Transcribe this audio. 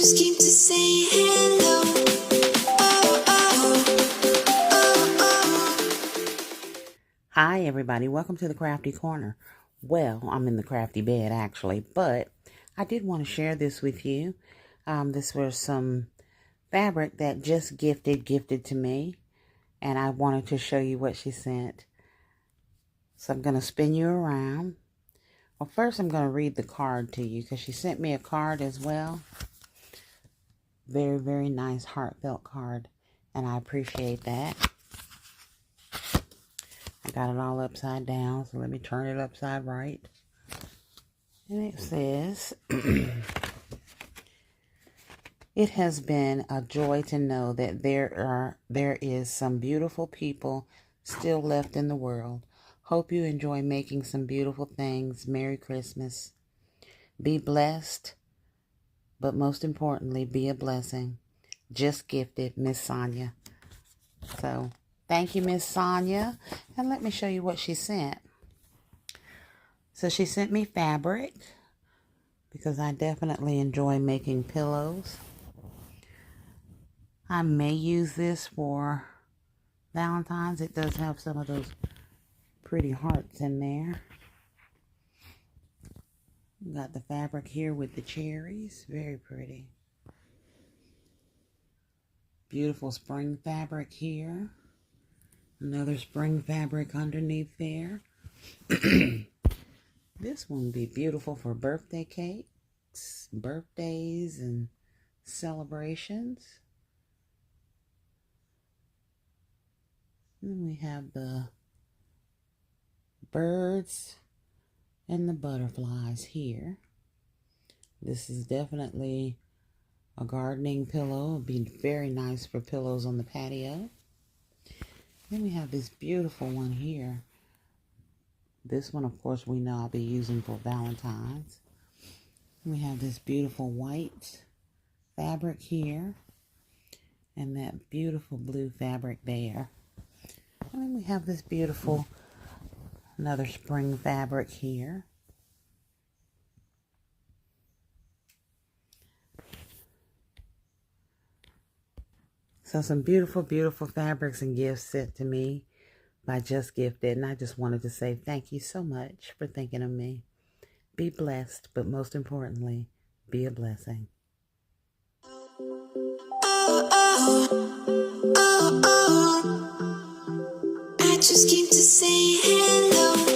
just came to say hello. Hi everybody, welcome to the Crafty Corner. Well, I'm in the crafty bed actually, but I did want to share this with you. This was some fabric that Just gifted to me, and I wanted to show you what she sent. So I'm going to spin you around. Well, first I'm going to read the card to you because she sent me a card as well. Very, very nice heartfelt card, and I appreciate that. I got it all upside down, so let me turn it upside right. And it says, it has been a joy to know that there is some beautiful people still left in the world. Hope you enjoy making some beautiful things. Merry Christmas. Be blessed, but most importantly, be a blessing. Just gifted, Miss Sonia. So, thank you, Miss Sonia. And let me show you what she sent. So she sent me fabric, because I definitely enjoy making pillows. I may use this for Valentine's. It does have some of those pretty hearts in there. We got the fabric here with the cherries. Very pretty. Beautiful spring fabric here. Another spring fabric underneath there. This one would be beautiful for birthday cakes, birthdays, and celebrations. And then we have the birds and the butterflies here. This is definitely a gardening pillow. It'd be very nice for pillows on the patio. Then we have this beautiful one here. This one, of course, we know I'll be using for Valentine's. We have this beautiful white fabric here, and that beautiful blue fabric there. And then we have this beautiful, another spring fabric here. So some beautiful, beautiful fabrics and gifts sent to me by Just Gifted. And I just wanted to say thank you so much for thinking of me. Be blessed, but most importantly, be a blessing. I just came to say hello.